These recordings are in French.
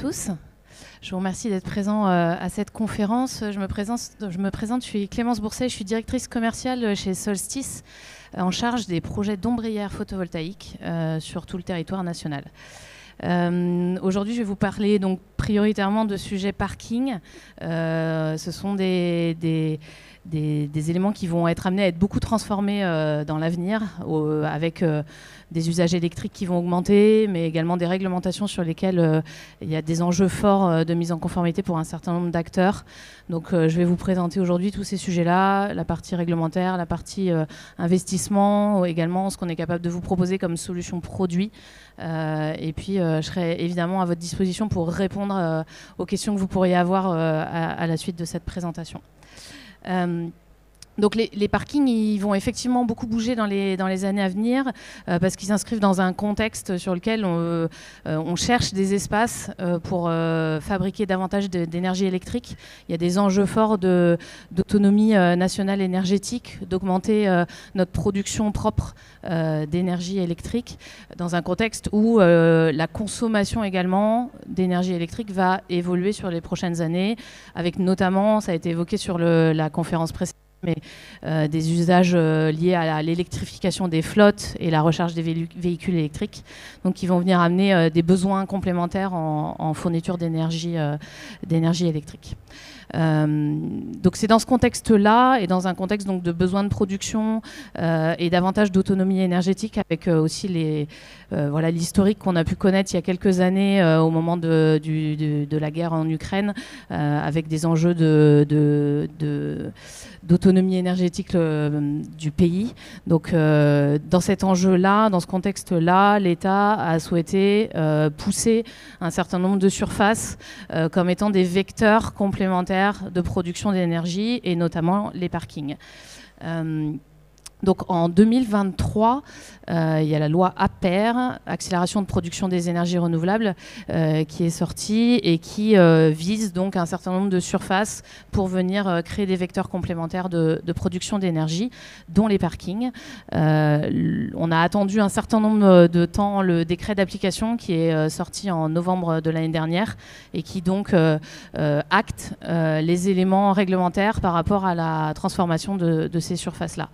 tous. Je vous remercie d'être présent à cette conférence. Je me présente, je suis Clémence Bourset, je suis directrice commerciale chez Solstice, en charge des projets d'ombrières photovoltaïques sur tout le territoire national. Aujourd'hui, je vais vous parler donc prioritairement de sujets parking. Ce sont des éléments qui vont être amenés à être beaucoup transformés dans l'avenir, avec des usages électriques qui vont augmenter, mais également des réglementations sur lesquelles il y a des enjeux forts de mise en conformité pour un certain nombre d'acteurs. Donc je vais vous présenter aujourd'hui tous ces sujets-là, la partie réglementaire, la partie investissement, également ce qu'on est capable de vous proposer comme solution produit. Et puis je serai évidemment à votre disposition pour répondre aux questions que vous pourriez avoir à la suite de cette présentation. Donc les parkings, ils vont effectivement beaucoup bouger dans les années à venir parce qu'ils s'inscrivent dans un contexte sur lequel on cherche des espaces pour fabriquer davantage d'énergie électrique. Il y a des enjeux forts d'autonomie nationale énergétique, d'augmenter notre production propre d'énergie électrique dans un contexte où la consommation également d'énergie électrique va évoluer sur les prochaines années, avec notamment, ça a été évoqué sur la conférence précédente, mais des usages liés à l'électrification des flottes et la recharge des véhicules électriques, donc qui vont venir amener des besoins complémentaires en fourniture d'énergie électrique. Donc c'est dans ce contexte-là et dans un contexte donc de besoin de production et davantage d'autonomie énergétique, avec aussi l'historique qu'on a pu connaître il y a quelques années au moment de la guerre en Ukraine, avec des enjeux d'autonomie énergétique du pays. Donc dans cet enjeu-là, dans ce contexte-là, l'État a souhaité pousser un certain nombre de surfaces comme étant des vecteurs complémentaires de production d'énergie, et notamment les parkings. Donc en 2023, il y a la loi APER, accélération de production des énergies renouvelables, qui est sortie et qui vise donc un certain nombre de surfaces pour venir créer des vecteurs complémentaires de production d'énergie, dont les parkings. On a attendu un certain nombre de temps le décret d'application qui est sorti en novembre de l'année dernière et qui donc acte les éléments réglementaires par rapport à la transformation de ces surfaces-là.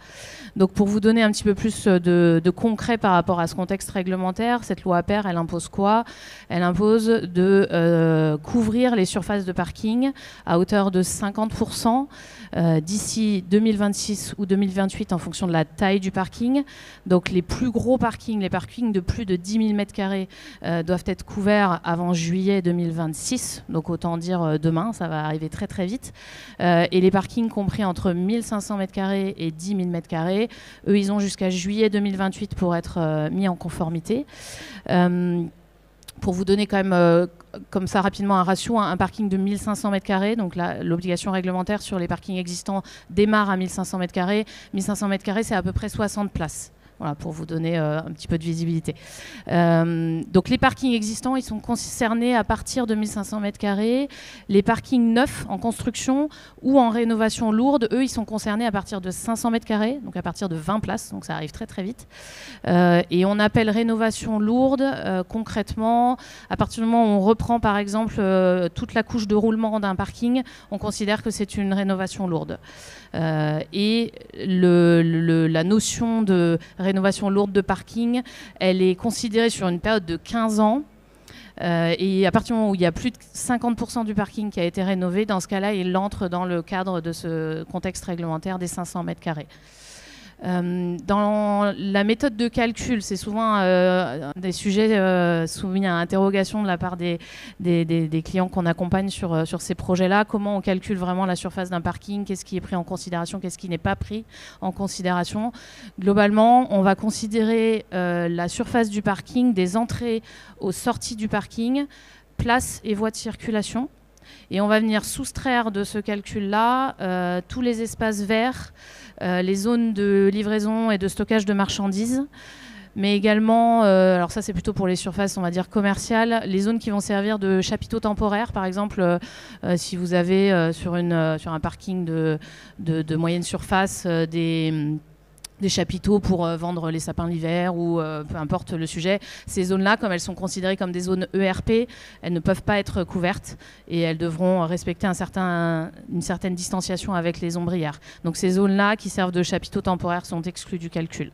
Donc pour vous donner un petit peu plus de concret par rapport à ce contexte réglementaire, cette loi APER, elle impose quoi? Elle impose de couvrir les surfaces de parking à hauteur de 50% d'ici 2026 ou 2028 en fonction de la taille du parking. Donc les plus gros parkings, les parkings de plus de 10 000 m2 doivent être couverts avant juillet 2026, donc autant dire demain, ça va arriver très très vite. Et les parkings compris entre 1500 m2 et 10 000 m2, eux, ils ont jusqu'à juillet 2028 pour être mis en conformité. Pour vous donner quand même comme ça rapidement un ratio, un parking de 1500 m2, donc l'obligation réglementaire sur les parkings existants démarre à 1500 m2. 1500 m2, c'est à peu près 60 places. Voilà, pour vous donner un petit peu de visibilité. Donc les parkings existants, ils sont concernés à partir de 1500 m2. Les parkings neufs en construction ou en rénovation lourde, eux, ils sont concernés à partir de 500 m2, donc à partir de 20 places, donc ça arrive très très vite. Et on appelle rénovation lourde, concrètement, à partir du moment où on reprend par exemple toute la couche de roulement d'un parking, on considère que c'est une rénovation lourde. Et la notion de rénovation lourde de parking, elle est considérée sur une période de 15 ans. Et à partir du moment où il y a plus de 50% du parking qui a été rénové, dans ce cas-là, il entre dans le cadre de ce contexte réglementaire des 500 m2. Dans la méthode de calcul, c'est souvent des sujets soumis à interrogation de la part des clients qu'on accompagne sur ces projets-là. Comment on calcule vraiment la surface d'un parking? Qu'est-ce qui est pris en considération? Qu'est-ce qui n'est pas pris en considération? Globalement, on va considérer la surface du parking, des entrées aux sorties du parking, places et voies de circulation. Et on va venir soustraire de ce calcul-là tous les espaces verts, les zones de livraison et de stockage de marchandises, mais également, alors ça c'est plutôt pour les surfaces on va dire commerciales, les zones qui vont servir de chapiteaux temporaires, par exemple si vous avez sur un parking de moyenne surface des des chapiteaux pour vendre les sapins l'hiver ou peu importe le sujet. Ces zones-là, comme elles sont considérées comme des zones ERP, elles ne peuvent pas être couvertes et elles devront respecter une certaine distanciation avec les ombrières. Donc ces zones-là qui servent de chapiteaux temporaires sont exclues du calcul.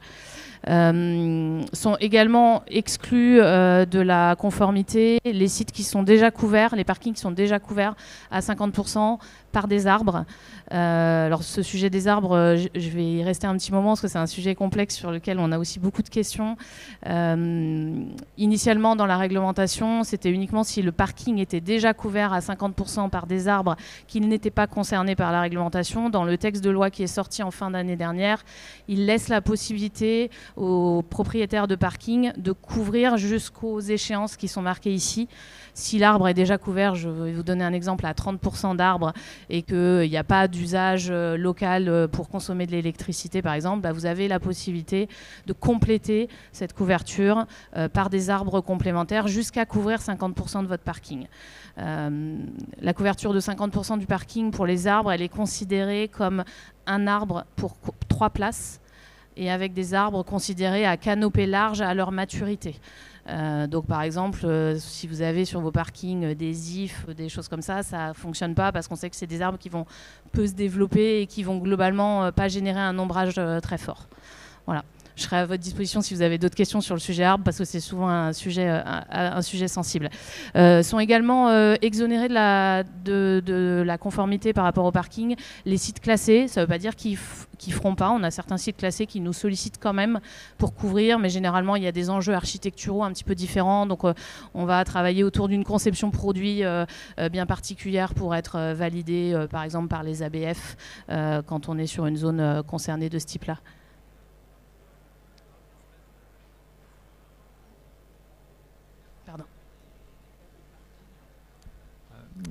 Sont également exclus de la conformité les sites qui sont déjà couverts, les parkings qui sont déjà couverts à 50% par des arbres. Alors ce sujet des arbres, je vais y rester un petit moment parce que c'est un sujet complexe sur lequel on a aussi beaucoup de questions. Initialement dans la réglementation, c'était uniquement si le parking était déjà couvert à 50% par des arbres qu'il n'était pas concerné par la réglementation. Dans le texte de loi qui est sorti en fin d'année dernière, il laisse la possibilité aux propriétaires de parking de couvrir jusqu'aux échéances qui sont marquées ici. Si l'arbre est déjà couvert, je vais vous donner un exemple, à 30% d'arbres et qu'il n'y a pas d'usage local pour consommer de l'électricité par exemple, bah vous avez la possibilité de compléter cette couverture par des arbres complémentaires jusqu'à couvrir 50% de votre parking. La couverture de 50% du parking pour les arbres, elle est considérée comme un arbre pour 3 places et avec des arbres considérés à canopée large à leur maturité. Donc par exemple, si vous avez sur vos parkings des ifs, des choses comme ça ne fonctionne pas parce qu'on sait que c'est des arbres qui vont peu se développer et qui vont globalement pas générer un ombrage très fort. Voilà. Je serai à votre disposition si vous avez d'autres questions sur le sujet arbre, parce que c'est souvent un sujet sensible. Sont également exonérés de la conformité par rapport au parking les sites classés. Ça ne veut pas dire qu'ils ne feront pas. On a certains sites classés qui nous sollicitent quand même pour couvrir, mais généralement, il y a des enjeux architecturaux un petit peu différents. Donc, on va travailler autour d'une conception produit bien particulière pour être validée, par exemple, par les ABF quand on est sur une zone concernée de ce type-là.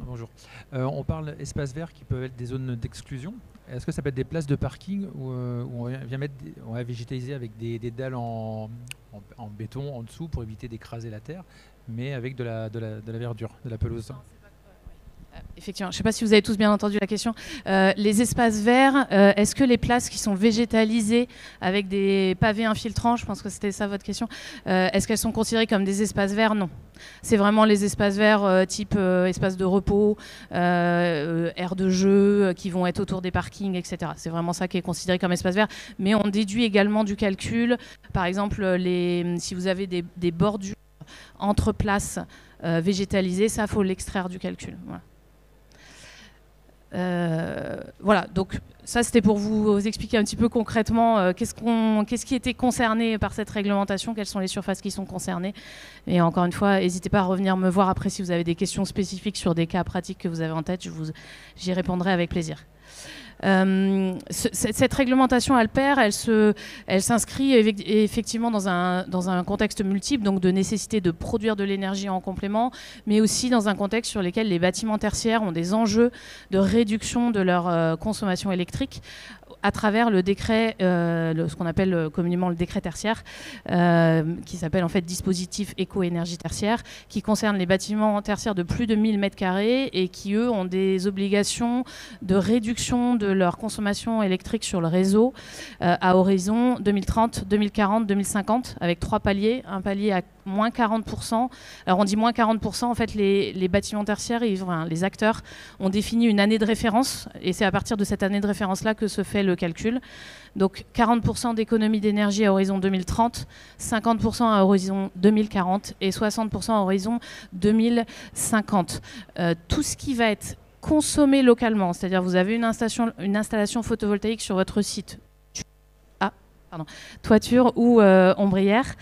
Bonjour. On parle espaces verts qui peuvent être des zones d'exclusion. Est-ce que ça peut être des places de parking où on va végétaliser avec des dalles en béton en dessous pour éviter d'écraser la terre, mais avec de la verdure, de la pelouse? Effectivement, je ne sais pas si vous avez tous bien entendu la question. Les espaces verts, est-ce que les places qui sont végétalisées avec des pavés infiltrants, je pense que c'était ça votre question, est-ce qu'elles sont considérées comme des espaces verts? Non. C'est vraiment les espaces verts type espace de repos, aires de jeu qui vont être autour des parkings, etc. C'est vraiment ça qui est considéré comme espace vert. Mais on déduit également du calcul. Par exemple, si vous avez des bordures entre places végétalisées, ça, il faut l'extraire du calcul. Voilà. Voilà, donc ça c'était pour vous expliquer un petit peu concrètement qu'est-ce qui était concerné par cette réglementation, quelles sont les surfaces qui sont concernées. Et encore une fois, n'hésitez pas à revenir me voir après si vous avez des questions spécifiques sur des cas pratiques que vous avez en tête, j'y répondrai avec plaisir. Cette réglementation Alper, elle s'inscrit effectivement dans un contexte multiple, donc de nécessité de produire de l'énergie en complément, mais aussi dans un contexte sur lequel les bâtiments tertiaires ont des enjeux de réduction de leur consommation électrique à travers le décret, ce qu'on appelle communément le décret tertiaire, qui s'appelle en fait dispositif éco-énergie tertiaire, qui concerne les bâtiments tertiaires de plus de 1000 m² et qui, eux, ont des obligations de réduction de leur consommation électrique sur le réseau à horizon 2030, 2040, 2050, avec 3 paliers. Un palier à moins 40%. Alors on dit moins 40%, en fait les bâtiments tertiaires, les acteurs ont défini une année de référence et c'est à partir de cette année de référence-là que se fait le calcul. Donc 40% d'économie d'énergie à horizon 2030, 50% à horizon 2040 et 60% à horizon 2050. Tout ce qui va être consommé localement, c'est-à-dire vous avez une installation photovoltaïque sur votre site, toiture ou ombrière,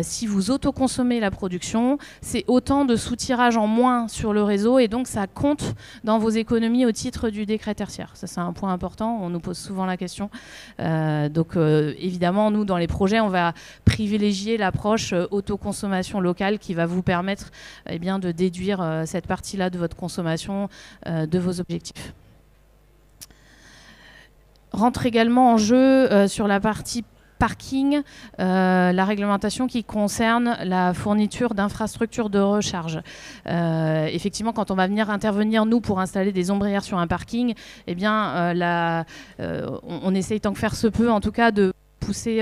si vous autoconsommez la production, c'est autant de sous-tirage en moins sur le réseau et donc ça compte dans vos économies au titre du décret tertiaire. Ça, c'est un point important, on nous pose souvent la question. Donc évidemment, nous, dans les projets, on va privilégier l'approche autoconsommation locale qui va vous permettre de déduire cette partie-là de votre consommation de vos objectifs. Rentre également en jeu sur la partie parking, la réglementation qui concerne la fourniture d'infrastructures de recharge. Effectivement, quand on va venir intervenir, nous, pour installer des ombrières sur un parking, on essaye tant que faire se peut, en tout cas, de pousser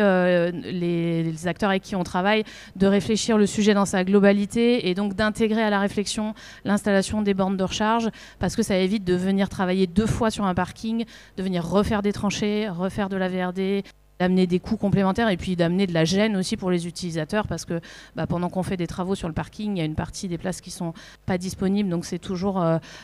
les acteurs avec qui on travaille de réfléchir le sujet dans sa globalité et donc d'intégrer à la réflexion l'installation des bornes de recharge, parce que ça évite de venir travailler 2 fois sur un parking, de venir refaire des tranchées, refaire de la VRD, d'amener des coûts complémentaires et puis d'amener de la gêne aussi pour les utilisateurs, parce que pendant qu'on fait des travaux sur le parking, il y a une partie des places qui sont pas disponibles, donc c'est toujours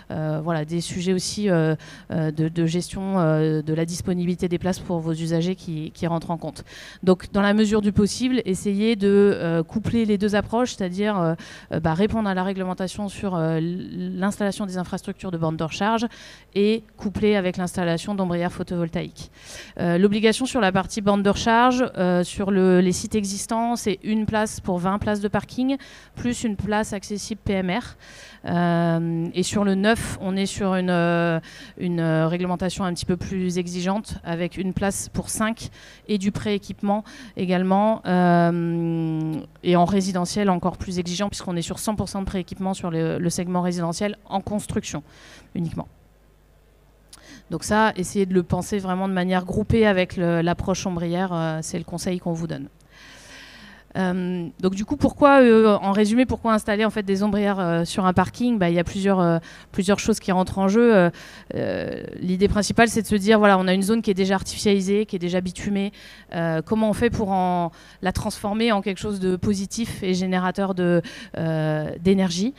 voilà, des sujets aussi de gestion de la disponibilité des places pour vos usagers qui rentrent en compte. Donc dans la mesure du possible, essayez de coupler les 2 approches, c'est-à-dire répondre à la réglementation sur l'installation des infrastructures de bornes de recharge et coupler avec l'installation d'ombrières photovoltaïques. L'obligation sur la partie borne de recharge, sur les sites existants, c'est 1 place pour 20 places de parking, plus 1 place accessible PMR. Et sur le neuf, on est sur une réglementation un petit peu plus exigeante, avec 1 place pour 5 et du pré-équipement également. Et en résidentiel, encore plus exigeant, puisqu'on est sur 100% de pré-équipement sur le segment résidentiel en construction uniquement. Donc ça, essayez de le penser vraiment de manière groupée avec l'approche ombrière, c'est le conseil qu'on vous donne. Donc du coup, pourquoi, en résumé, pourquoi installer en fait des ombrières sur un parking ? Il y a plusieurs choses qui rentrent en jeu. L'idée principale, c'est de se dire, voilà, on a une zone qui est déjà artificialisée, qui est déjà bitumée. Comment on fait pour la transformer en quelque chose de positif et générateur d'énergie ?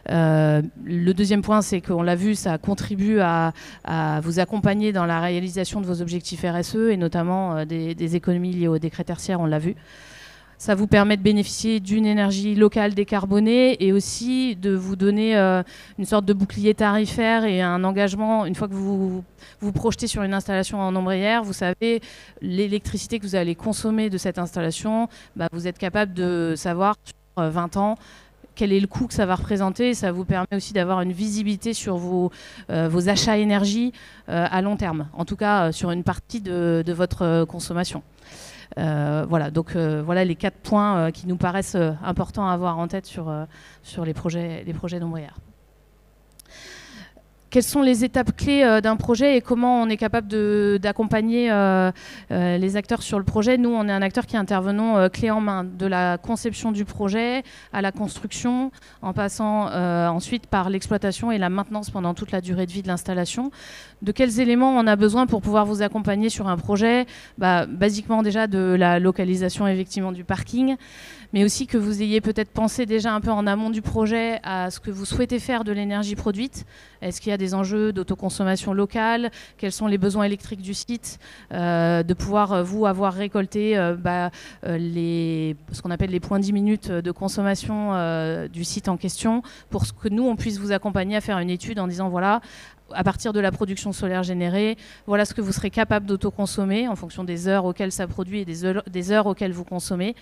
Le deuxième point, c'est qu'on l'a vu, ça contribue à vous accompagner dans la réalisation de vos objectifs RSE et notamment des économies liées au décret tertiaire, on l'a vu. Ça vous permet de bénéficier d'une énergie locale décarbonée et aussi de vous donner une sorte de bouclier tarifaire et un engagement. Une fois que vous vous projetez sur une installation en ombrière, vous savez l'électricité que vous allez consommer de cette installation, vous êtes capable de savoir sur 20 ans quel est le coût que ça va représenter. Ça vous permet aussi d'avoir une visibilité sur vos achats énergie à long terme, en tout cas sur une partie de votre consommation. Voilà, donc voilà les 4 points qui nous paraissent importants à avoir en tête sur les projets d'ombrière. Quelles sont les étapes clés d'un projet et comment on est capable d'accompagner les acteurs sur le projet ? Nous, on est un acteur qui intervenons clé en main, de la conception du projet à la construction, en passant ensuite par l'exploitation et la maintenance pendant toute la durée de vie de l'installation. De quels éléments on a besoin pour pouvoir vous accompagner sur un projet ? Basiquement déjà de la localisation effectivement du parking, mais aussi que vous ayez peut-être pensé déjà un peu en amont du projet à ce que vous souhaitez faire de l'énergie produite. Est-ce qu'il y a des enjeux d'autoconsommation locale ? Quels sont les besoins électriques du site ? De pouvoir, vous, avoir récolté ce qu'on appelle les points 10 minutes de consommation du site en question, pour que nous, on puisse vous accompagner à faire une étude en disant, voilà, à partir de la production solaire générée, voilà ce que vous serez capable d'autoconsommer en fonction des heures auxquelles ça produit et des heures auxquelles vous consommez.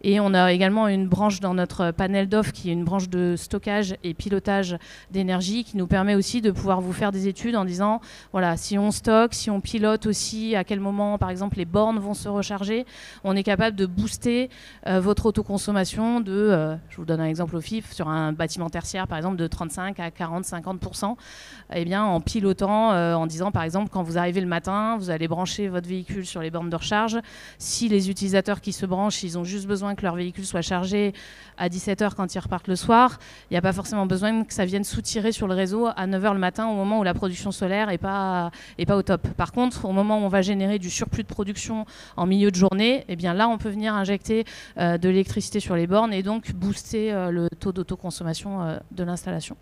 Et on a également une branche dans notre panel d'offres qui est une branche de stockage et pilotage d'énergie qui nous permet aussi de pouvoir vous faire des études en disant, voilà, si on stocke, si on pilote aussi, à quel moment, par exemple, les bornes vont se recharger, on est capable de booster votre autoconsommation de, je vous donne un exemple au FIF, sur un bâtiment tertiaire, par exemple, de 35 à 40-50%. Eh bien, en pilotant, en disant par exemple quand vous arrivez le matin, vous allez brancher votre véhicule sur les bornes de recharge. Si les utilisateurs qui se branchent, ils ont juste besoin que leur véhicule soit chargé à 17h quand ils repartent le soir, il n'y a pas forcément besoin que ça vienne soutirer sur le réseau à 9h le matin au moment où la production solaire n'est pas au top. Par contre, au moment où on va générer du surplus de production en milieu de journée, eh bien là on peut venir injecter de l'électricité sur les bornes et donc booster le taux d'autoconsommation de l'installation.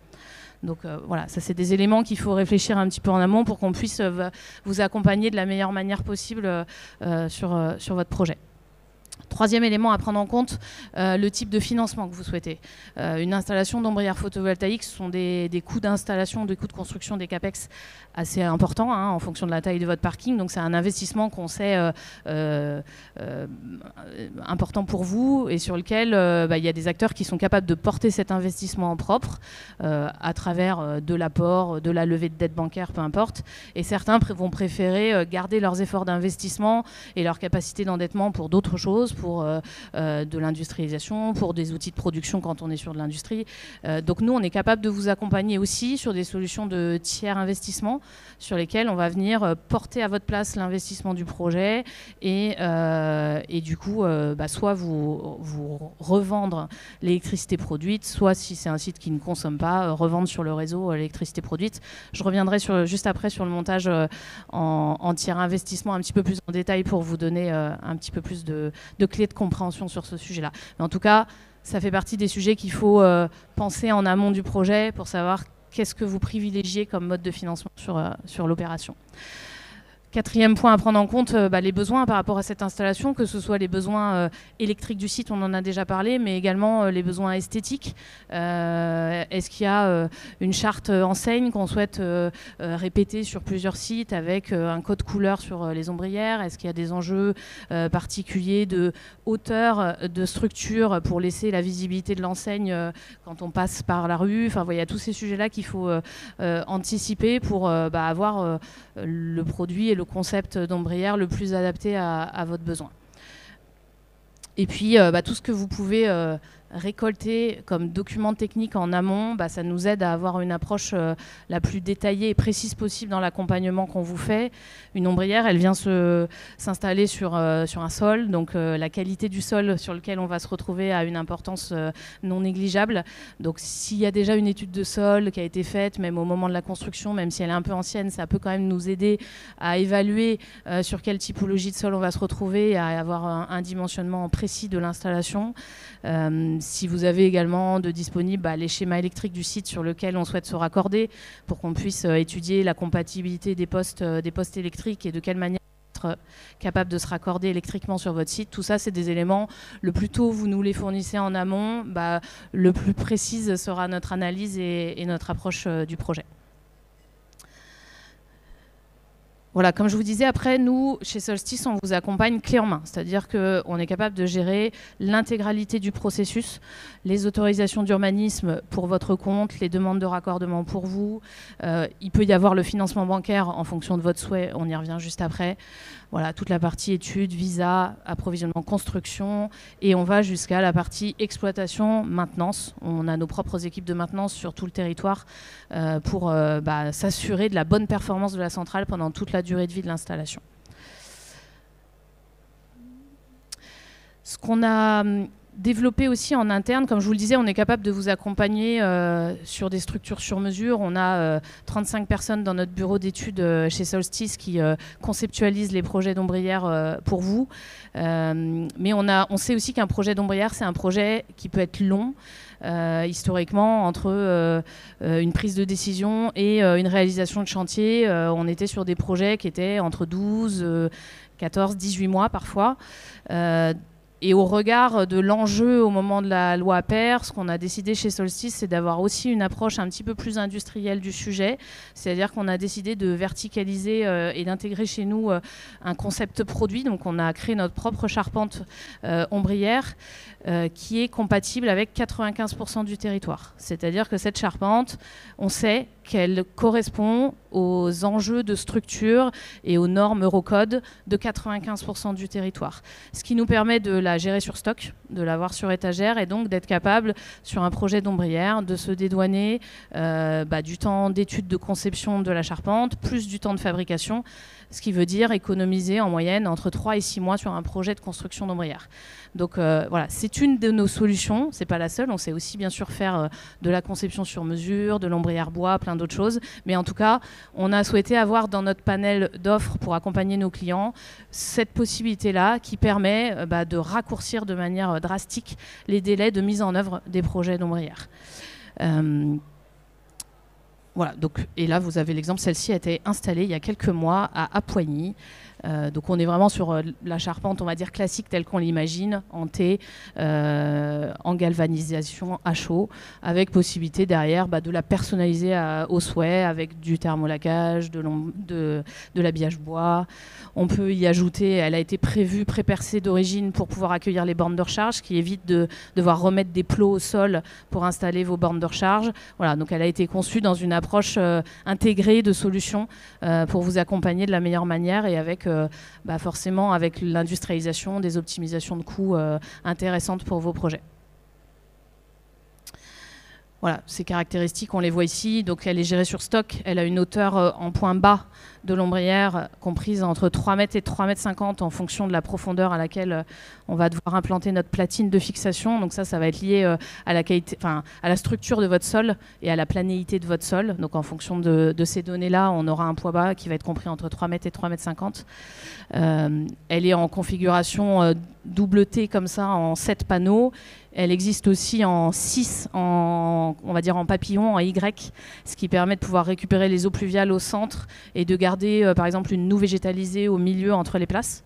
Donc voilà, ça c'est des éléments qu'il faut réfléchir un petit peu en amont pour qu'on puisse vous accompagner de la meilleure manière possible sur votre projet. Troisième élément à prendre en compte, le type de financement que vous souhaitez. Une installation d'ombrières photovoltaïques, ce sont des coûts d'installation, des coûts de construction, des capex assez importants en fonction de la taille de votre parking. Donc c'est un investissement qu'on sait important pour vous et sur lequel il y a des acteurs qui sont capables de porter cet investissement en propre à travers de l'apport, de la levée de dette bancaire, peu importe. Et certains vont préférer garder leurs efforts d'investissement et leur capacité d'endettement pour d'autres choses. choses, pour de l'industrialisation, pour des outils de production quand on est sur de l'industrie. Donc nous, on est capable de vous accompagner aussi sur des solutions de tiers investissement sur lesquelles on va venir porter à votre place l'investissement du projet et du coup, soit vous revendre l'électricité produite, soit si c'est un site qui ne consomme pas, revendre sur le réseau l'électricité produite. Je reviendrai juste après sur le montage en tiers investissement un petit peu plus en détail pour vous donner un petit peu plus de clés de compréhension sur ce sujet-là. Mais en tout cas, ça fait partie des sujets qu'il faut penser en amont du projet pour savoir qu'est-ce que vous privilégiez comme mode de financement sur l'opération. Quatrième point à prendre en compte, les besoins par rapport à cette installation, que ce soit les besoins électriques du site, on en a déjà parlé, mais également les besoins esthétiques. Est-ce qu'il y a une charte enseigne qu'on souhaite répéter sur plusieurs sites avec un code couleur sur les ombrières? Est-ce qu'il y a des enjeux particuliers de hauteur, de structure pour laisser la visibilité de l'enseigne quand on passe par la rue? Enfin, il y a tous ces sujets-là qu'il faut anticiper pour avoir le produit et le concept d'ombrière le plus adapté à votre besoin. Et puis, tout ce que vous pouvez récolter comme document technique en amont, ça nous aide à avoir une approche la plus détaillée et précise possible dans l'accompagnement qu'on vous fait. Une ombrière, elle vient s'installer sur un sol, donc la qualité du sol sur lequel on va se retrouver a une importance non négligeable. Donc s'il y a déjà une étude de sol qui a été faite, même au moment de la construction, même si elle est un peu ancienne, ça peut quand même nous aider à évaluer sur quelle typologie de sol on va se retrouver, à avoir un dimensionnement précis de l'installation. Si vous avez également de disponibles les schémas électriques du site sur lequel on souhaite se raccorder pour qu'on puisse étudier la compatibilité des postes électriques et de quelle manière être capable de se raccorder électriquement sur votre site. Tout ça, c'est des éléments, le plus tôt vous nous les fournissez en amont, le plus précise sera notre analyse et notre approche du projet. Voilà, comme je vous disais, après, nous, chez Solstice, on vous accompagne clé en main. C'est-à-dire qu'on est capable de gérer l'intégralité du processus, les autorisations d'urbanisme pour votre compte, les demandes de raccordement pour vous. Il peut y avoir le financement bancaire en fonction de votre souhait, on y revient juste après. Voilà, toute la partie études, visa, approvisionnement, construction, et on va jusqu'à la partie exploitation, maintenance. On a nos propres équipes de maintenance sur tout le territoire pour s'assurer de la bonne performance de la centrale pendant toute la durée de vie de l'installation. Ce qu'on a développé aussi en interne, comme je vous le disais, on est capable de vous accompagner sur des structures sur mesure. On a 35 personnes dans notre bureau d'études chez Solstice qui conceptualisent les projets d'ombrière pour vous. Mais on sait aussi qu'un projet d'ombrière, c'est un projet qui peut être long. Historiquement, entre une prise de décision et une réalisation de chantier, on était sur des projets qui étaient entre 12, 14, 18 mois parfois. Et au regard de l'enjeu au moment de la loi APER, ce qu'on a décidé chez Solstice, c'est d'avoir aussi une approche un petit peu plus industrielle du sujet. C'est-à-dire qu'on a décidé de verticaliser et d'intégrer chez nous un concept produit. Donc on a créé notre propre charpente ombrière qui est compatible avec 95% du territoire. C'est-à-dire que cette charpente, on sait qu'elle correspond aux enjeux de structure et aux normes Eurocode de 95% du territoire. Ce qui nous permet de la gérer sur stock, de l'avoir sur étagère et donc d'être capable, sur un projet d'ombrière, de se dédouaner du temps d'étude de conception de la charpente, plus du temps de fabrication, ce qui veut dire économiser en moyenne entre 3 et 6 mois sur un projet de construction d'ombrière. Donc voilà, c'est une de nos solutions, c'est pas la seule, on sait aussi bien sûr faire de la conception sur mesure, de l'ombrière bois, plein d'autres choses, mais en tout cas, on a souhaité avoir dans notre panel d'offres pour accompagner nos clients cette possibilité-là qui permet de raccourcir de manière drastique les délais de mise en œuvre des projets d'ombrière. Voilà, donc, et là vous avez l'exemple, celle-ci a été installée il y a quelques mois à Apoigny. Donc on est vraiment sur la charpente, on va dire classique telle qu'on l'imagine, en T, en galvanisation à chaud, avec possibilité derrière de la personnaliser au souhait, avec du thermolacage, de l'habillage bois. On peut y ajouter, elle a été prévue, pré-percée d'origine pour pouvoir accueillir les bornes de recharge, ce qui évite devoir remettre des plots au sol pour installer vos bornes de recharge. Voilà, donc elle a été conçue dans une approche approche intégrée de solutions pour vous accompagner de la meilleure manière et avec forcément avec l'industrialisation, des optimisations de coûts intéressantes pour vos projets. Voilà, ces caractéristiques, on les voit ici. Donc, elle est gérée sur stock. Elle a une hauteur en point bas de l'ombrière comprise entre 3 mètres et 3,50 mètres en fonction de la profondeur à laquelle on va devoir implanter notre platine de fixation. Donc ça va être lié à la qualité, à la structure de votre sol et à la planéité de votre sol. Donc en fonction de ces données-là, on aura un poids bas qui va être compris entre 3 mètres et 3,50 mètres. Elle est en configuration double T comme ça, en 7 panneaux. Elle existe aussi en 6, on va dire en papillon, en Y, ce qui permet de pouvoir récupérer les eaux pluviales au centre et de garder, par exemple, une noue végétalisée au milieu entre les places.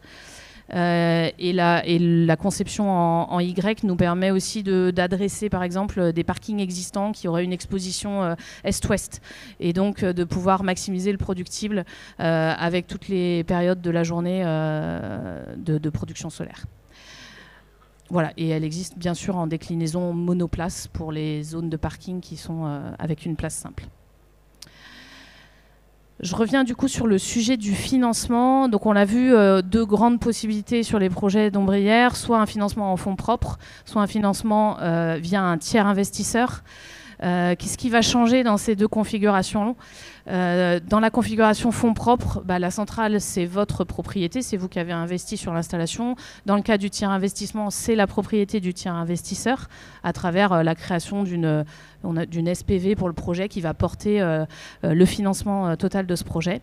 Et la conception en Y nous permet aussi d'adresser, par exemple, des parkings existants qui auraient une exposition est-ouest. Et donc, de pouvoir maximiser le productible avec toutes les périodes de la journée de production solaire. Voilà, et elle existe bien sûr en déclinaison monoplace pour les zones de parking qui sont avec une place simple. Je reviens du coup sur le sujet du financement. Donc on l'a vu, 2 grandes possibilités sur les projets d'ombrière, soit un financement en fonds propres, soit un financement via un tiers investisseur. Qu'est-ce qui va changer dans ces 2 configurations? Dans la configuration fonds propres, la centrale, c'est votre propriété, c'est vous qui avez investi sur l'installation. Dans le cas du tiers investissement, c'est la propriété du tiers investisseur à travers la création d'une SPV pour le projet qui va porter le financement total de ce projet.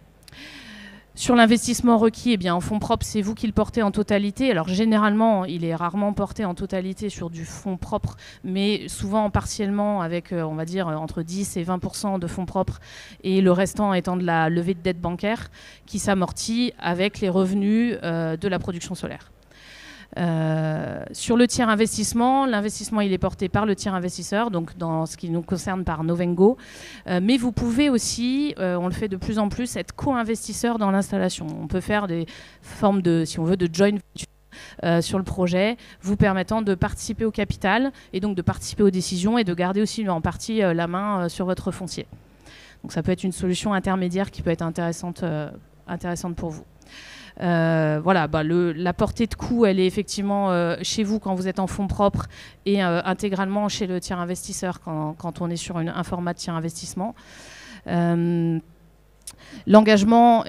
Sur l'investissement requis, en fonds propres, c'est vous qui le portez en totalité. Alors généralement, il est rarement porté en totalité sur du fonds propre, mais souvent partiellement avec, on va dire, entre 10 et 20% de fonds propres, et le restant étant de la levée de dette bancaire qui s'amortit avec les revenus de la production solaire. Sur le tiers investissement, l'investissement il est porté par le tiers investisseur, donc dans ce qui nous concerne par Novengo, mais vous pouvez aussi, on le fait de plus en plus, être co-investisseur dans l'installation. On peut faire des formes de, si on veut, de joint venture sur le projet, vous permettant de participer au capital et donc de participer aux décisions et de garder aussi en partie la main sur votre foncier. Donc ça peut être une solution intermédiaire qui peut être intéressante pour vous. Voilà, la portée de coût, elle est effectivement chez vous quand vous êtes en fonds propres et intégralement chez le tiers investisseur quand on est sur un format de tiers investissement. L'engagement,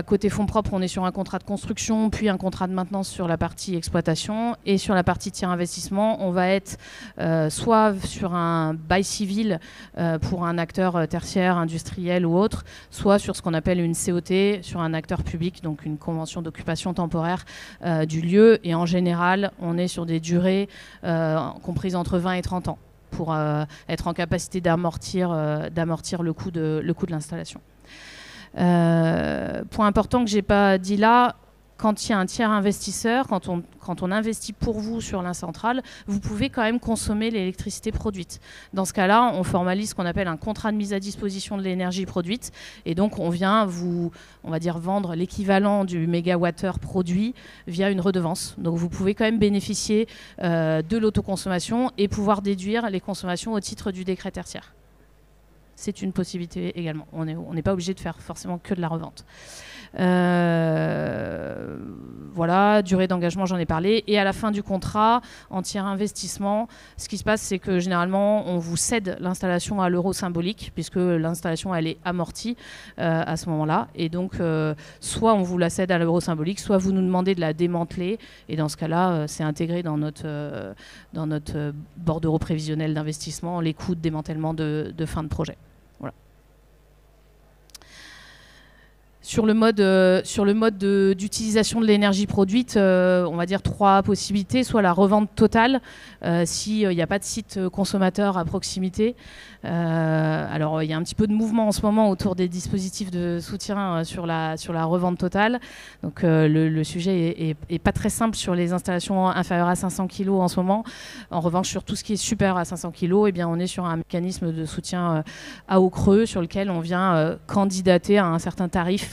côté fonds propres, on est sur un contrat de construction, puis un contrat de maintenance sur la partie exploitation. Et sur la partie tiers investissement, on va être soit sur un bail civil pour un acteur tertiaire, industriel ou autre, soit sur ce qu'on appelle une COT, sur un acteur public, donc une convention d'occupation temporaire du lieu. Et en général, on est sur des durées comprises entre 20 et 30 ans pour être en capacité d'amortir le coût de l'installation. Point important que je n'ai pas dit là, quand il y a un tiers investisseur, quand on investit pour vous sur la centrale, vous pouvez quand même consommer l'électricité produite. Dans ce cas-là, on formalise ce qu'on appelle un contrat de mise à disposition de l'énergie produite. Et donc, on vient on va dire, vendre l'équivalent du mégawattheure produit via une redevance. Donc, vous pouvez quand même bénéficier de l'autoconsommation et pouvoir déduire les consommations au titre du décret tertiaire. C'est une possibilité également. On n'est pas obligé de faire forcément que de la revente. Voilà, durée d'engagement, j'en ai parlé. Et à la fin du contrat, en tiers investissement, ce qui se passe, c'est que généralement, on vous cède l'installation à l'euro symbolique, puisque l'installation, elle est amortie à ce moment-là. Et donc, soit on vous la cède à l'euro symbolique, soit vous nous demandez de la démanteler. Et dans ce cas-là, c'est intégré dans notre bordereau prévisionnel d'investissement, les coûts de démantèlement de fin de projet. Sur le mode d'utilisation de l'énergie produite, on va dire 3 possibilités. Soit la revente totale, s'il n'y a pas de site consommateur à proximité. Alors, il y a un petit peu de mouvement en ce moment autour des dispositifs de soutien sur la revente totale. Donc, le sujet est pas très simple sur les installations inférieures à 500 kg en ce moment. En revanche, sur tout ce qui est supérieur à 500 kg, on est sur un mécanisme de soutien à eau creux sur lequel on vient candidater à un certain tarif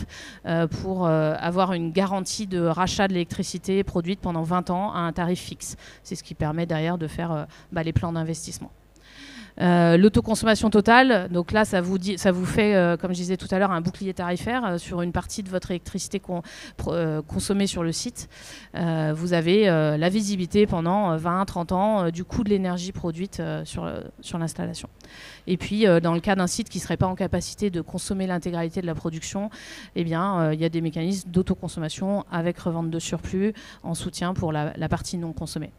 pour avoir une garantie de rachat de l'électricité produite pendant 20 ans à un tarif fixe. C'est ce qui permet derrière de faire les plans d'investissement. L'autoconsommation totale, donc là ça vous fait, comme je disais tout à l'heure, un bouclier tarifaire sur une partie de votre électricité consommée sur le site. Vous avez la visibilité pendant 20-30 ans du coût de l'énergie produite sur l'installation. Et puis dans le cas d'un site qui ne serait pas en capacité de consommer l'intégralité de la production, eh bien, y a des mécanismes d'autoconsommation avec revente de surplus en soutien pour la partie non consommée.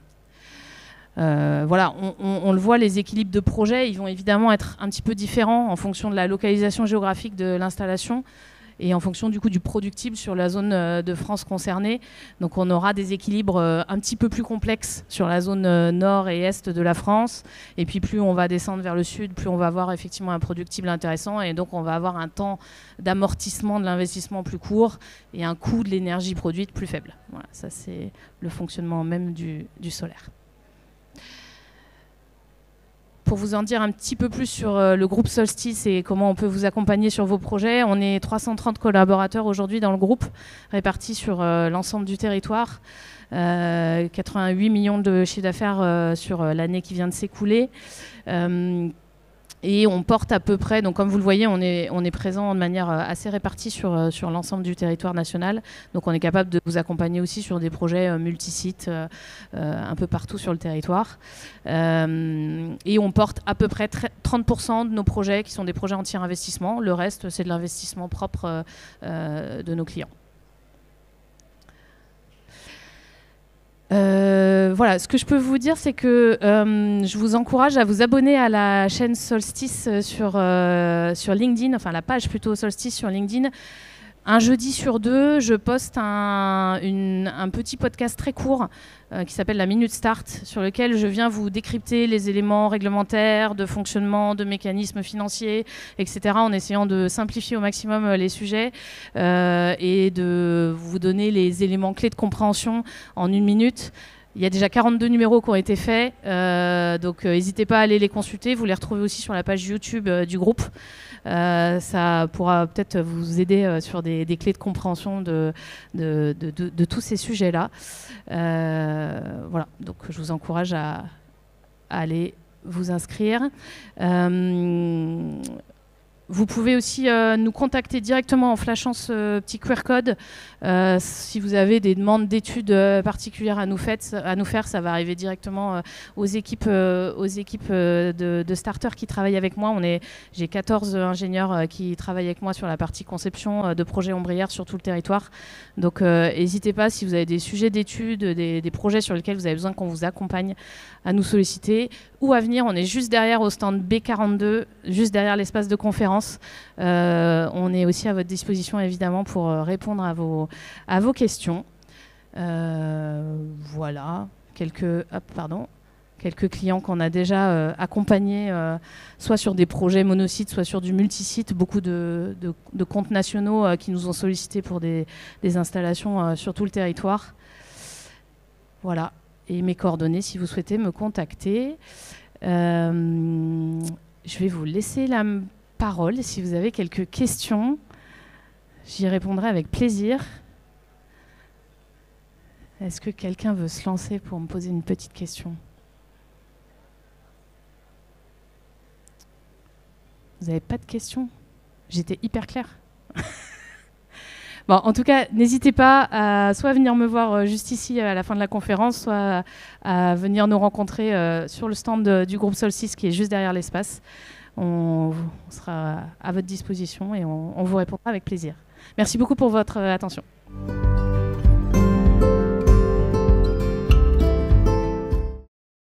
Voilà, on le voit, les équilibres de projet, ils vont évidemment être un petit peu différents en fonction de la localisation géographique de l'installation et en fonction du coup du productible sur la zone de France concernée. Donc on aura des équilibres un petit peu plus complexes sur la zone nord et est de la France. Et puis plus on va descendre vers le sud, plus on va avoir effectivement un productible intéressant. Et donc on va avoir un temps d'amortissement de l'investissement plus court et un coût de l'énergie produite plus faible. Voilà, ça c'est le fonctionnement même du solaire. Pour vous en dire un petit peu plus sur le groupe Solstice et comment on peut vous accompagner sur vos projets, on est 330 collaborateurs aujourd'hui dans le groupe, répartis sur l'ensemble du territoire. 88 millions de chiffre d'affaires sur l'année qui vient de s'écouler. Et on porte à peu près, donc comme vous le voyez, on est présent de manière assez répartie sur l'ensemble du territoire national. Donc on est capable de vous accompagner aussi sur des projets multisites un peu partout sur le territoire. Et on porte à peu près 30% de nos projets qui sont des projets entiers investissement. Le reste, c'est de l'investissement propre de nos clients. Voilà, ce que je peux vous dire, c'est que je vous encourage à vous abonner à la chaîne Solstice sur LinkedIn, enfin la page plutôt Solstice sur LinkedIn. Un jeudi sur deux, je poste un petit podcast très court qui s'appelle la Minute Start, sur lequel je viens vous décrypter les éléments réglementaires, de fonctionnement, de mécanismes financiers, etc., en essayant de simplifier au maximum les sujets et de vous donner les éléments clés de compréhension en 1 minute. Il y a déjà 42 numéros qui ont été faits, donc n'hésitez pas à aller les consulter. Vous les retrouvez aussi sur la page YouTube du groupe. Ça pourra peut-être vous aider sur des clés de compréhension de tous ces sujets-là. Voilà, donc je vous encourage à aller vous inscrire. Vous pouvez aussi nous contacter directement en flashant ce petit QR code. Si vous avez des demandes d'études particulières à nous faire, ça va arriver directement aux équipes de starters qui travaillent avec moi. J'ai 14 ingénieurs qui travaillent avec moi sur la partie conception de projets ombrières sur tout le territoire. Donc n'hésitez pas, si vous avez des sujets d'études, des projets sur lesquels vous avez besoin qu'on vous accompagne, à nous solliciter ou à venir. On est juste derrière au stand B42, juste derrière l'espace de conférence. On est aussi à votre disposition évidemment pour répondre à vos questions. Voilà, quelques clients qu'on a déjà accompagnés, soit sur des projets monosites, soit sur du multisite, beaucoup de comptes nationaux qui nous ont sollicités pour des installations sur tout le territoire. Voilà. Et mes coordonnées si vous souhaitez me contacter. Je vais vous laisser la parole si vous avez quelques questions. J'y répondrai avec plaisir. Est-ce que quelqu'un veut se lancer pour me poser une petite question ? Vous n'avez pas de questions ? J'étais hyper claire. Bon, en tout cas, n'hésitez pas à soit venir me voir juste ici à la fin de la conférence, soit à venir nous rencontrer sur le stand du groupe Solstice qui est juste derrière l'espace. On sera à votre disposition et on vous répondra avec plaisir. Merci beaucoup pour votre attention.